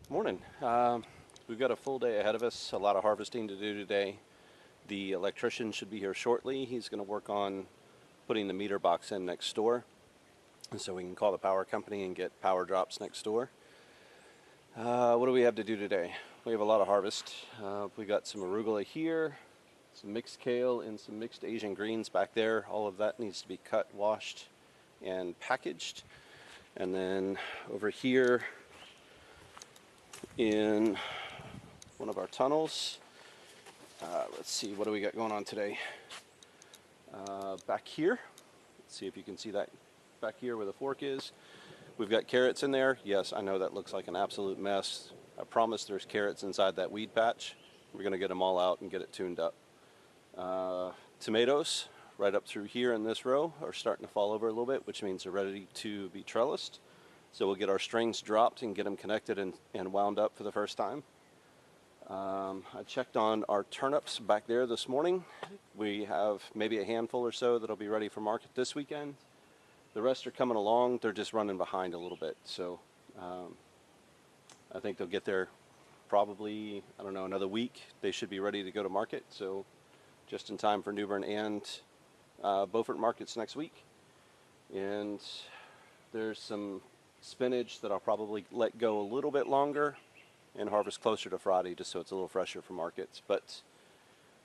Morning. We've got a full day ahead of us, a lot of harvesting to do today. The electrician should be here shortly. He's going to work on putting the meter box in next door, and so we can call the power company and get power drops next door. What do we have to do today? We have a lot of harvest. We got some arugula here, some mixed kale, and some mixed Asian greens back there. All of that needs to be cut, washed, and packaged. And then over here in one of our tunnels, let's see, what do we got going on today? Back here, let's see if you can see that back here where the fork is. We've got carrots in there. Yes, I know that looks like an absolute mess. I promise there's carrots inside that weed patch. We're going to get them all out and get it tuned up. Tomatoes right up through here in this row are starting to fall over a little bit, which means they're ready to be trellised. So we'll get our strings dropped and get them connected and wound up for the first time. I checked on our turnips back there this morning. We have maybe a handful or so that'll be ready for market this weekend. The rest are coming along. They're just running behind a little bit. So I think they'll get there probably, I don't know, another week. They should be ready to go to market. So just in time for New Bern and Beaufort markets next week. And there's some spinach that I'll probably let go a little bit longer and harvest closer to Friday just so it's a little fresher for markets. But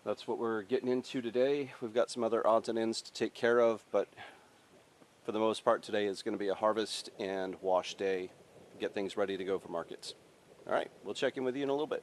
that's what we're getting into today. We've got some other odds and ends to take care of, but for the most part today is going to be a harvest and wash day, get things ready to go for markets. All right, we'll check in with you in a little bit.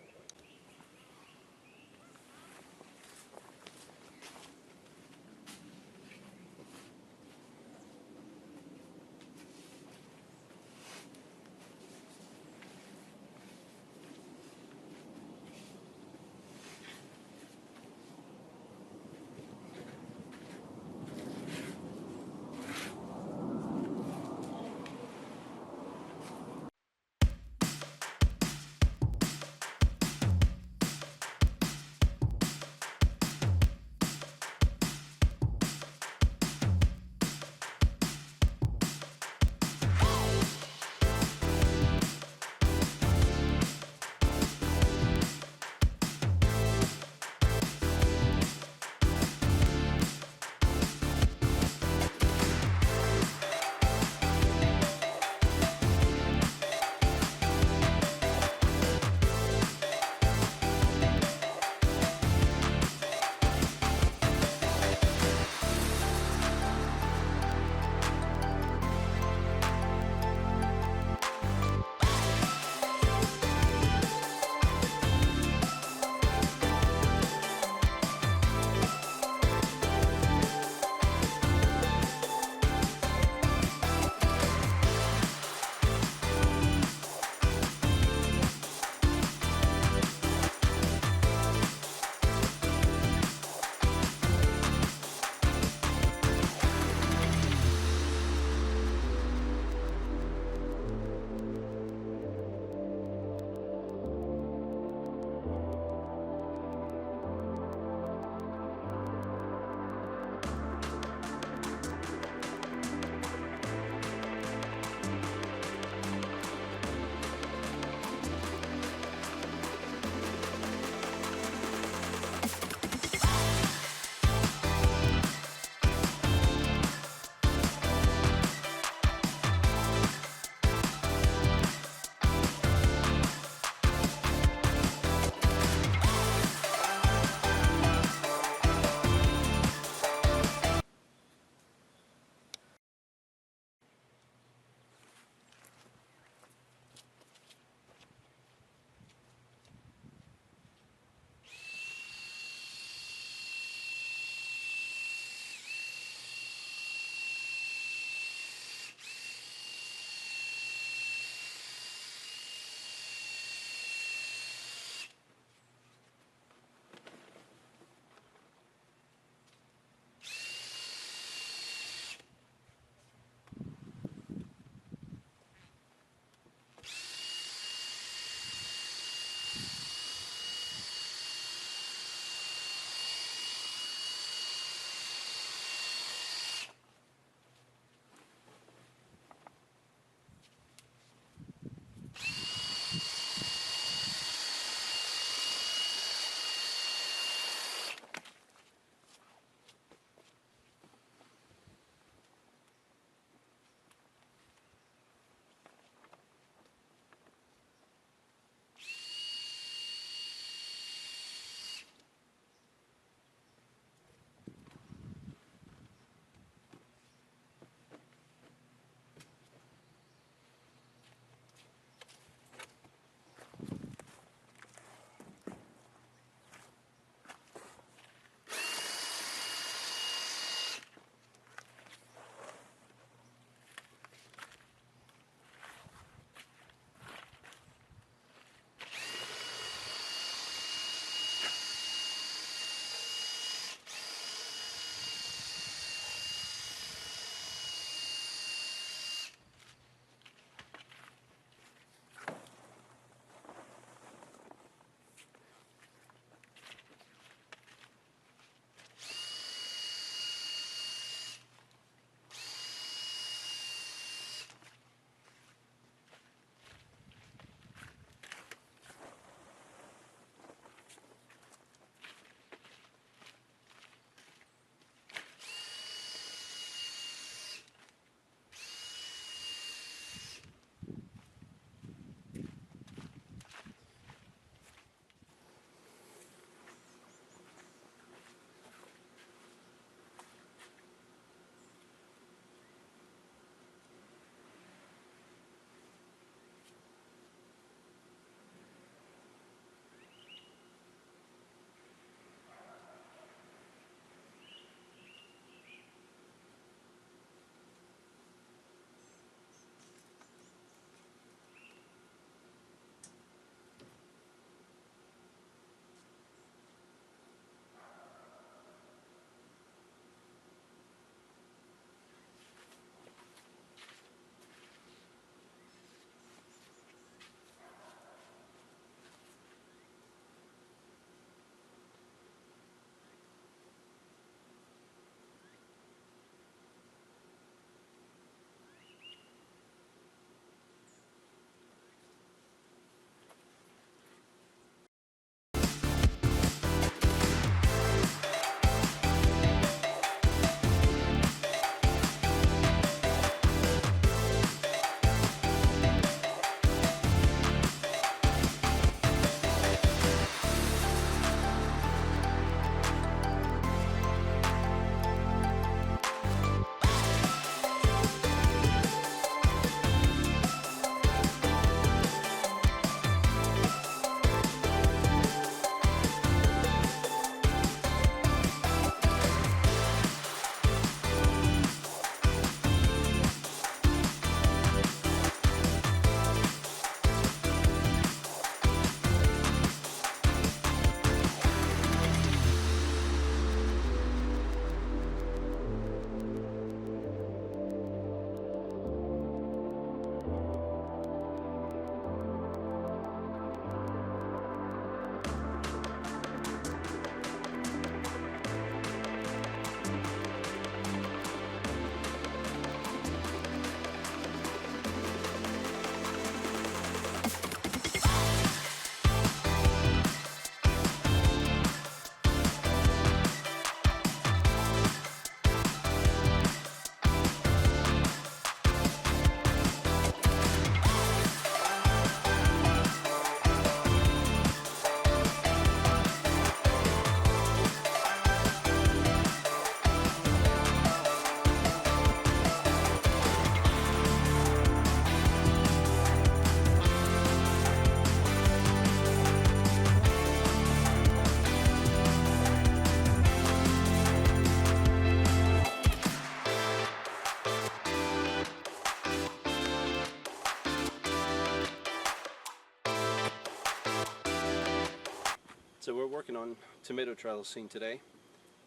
So we're working on tomato trellising today,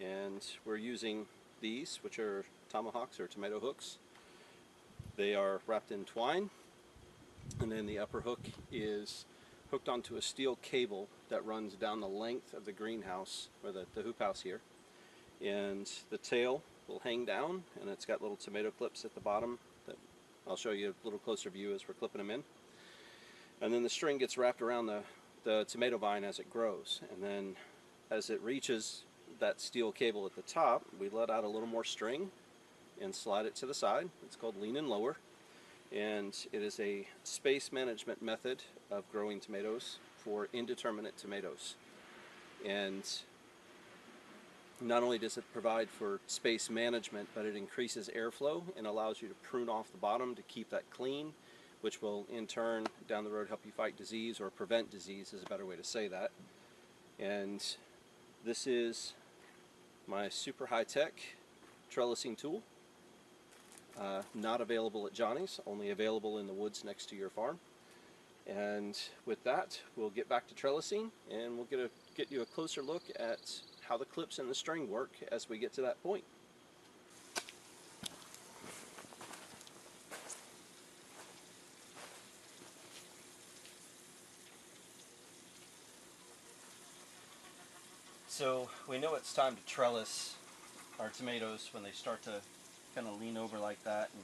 and we're using these, which are tomahawks or tomato hooks. They are wrapped in twine, and then the upper hook is hooked onto a steel cable that runs down the length of the greenhouse, or the hoop house here. And the tail will hang down, and it's got little tomato clips at the bottom that I'll show you a little closer view as we're clipping them in. And then the string gets wrapped around the tomato vine as it grows, and then as it reaches that steel cable at the top, we let out a little more string and slide it to the side. It's called lean and lower, and it is a space management method of growing tomatoes for indeterminate tomatoes. And not only does it provide for space management, but it increases airflow and allows you to prune off the bottom to keep that clean, which will in turn down the road help you fight disease, or prevent disease is a better way to say that. And this is my super high-tech trellising tool. Not available at Johnny's, only available in the woods next to your farm. And with that, we'll get back to trellising, and we'll get you a closer look at how the clips and the string work as we get to that point. So we know it's time to trellis our tomatoes when they start to kind of lean over like that, and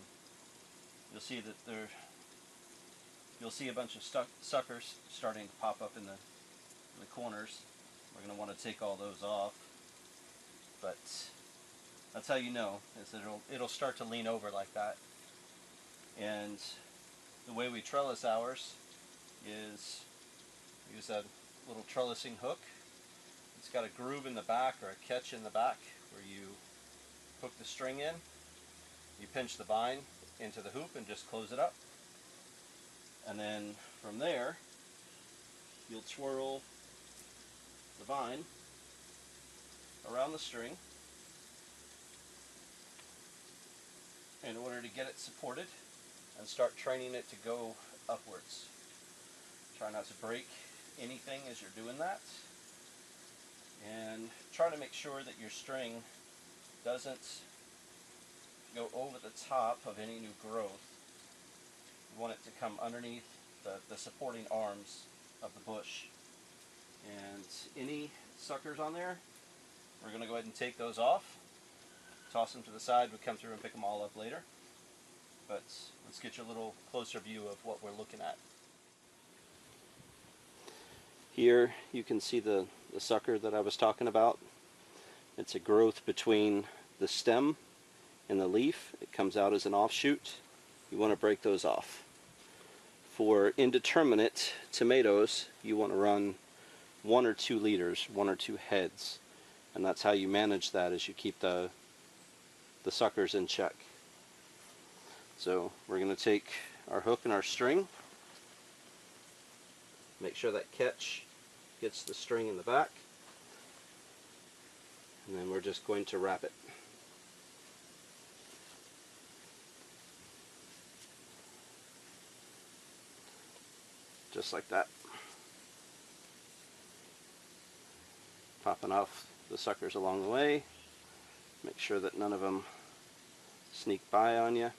you'll see that you'll see a bunch of suckers starting to pop up in the corners. We're going to want to take all those off, but that's how you know, is that it'll start to lean over like that. And the way we trellis ours is use that little trellising hook. It's got a groove in the back, or a catch in the back, where you hook the string in, you pinch the vine into the hoop and just close it up. And then from there, you'll twirl the vine around the string in order to get it supported, and start training it to go upwards. Try not to break anything as you're doing that. And try to make sure that your string doesn't go over the top of any new growth. You want it to come underneath the supporting arms of the bush. And any suckers on there, we're going to go ahead and take those off. Toss them to the side. We'll come through and pick them all up later. But let's get you a little closer view of what we're looking at. Here you can see the sucker that I was talking about. It's a growth between the stem and the leaf. It comes out as an offshoot. You want to break those off. For indeterminate tomatoes, you want to run 1 or 2 leaders, 1 or 2 heads, and that's how you manage that, as you keep the suckers in check. So we're going to take our hook and our string, make sure that catch gets the string in the back, and then we're just going to wrap it. Just like that. Popping off the suckers along the way. Make sure that none of them sneak by on you.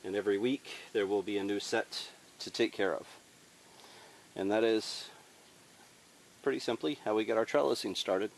And every week there will be a new set to take care of. And that is pretty simply how we get our trellising started.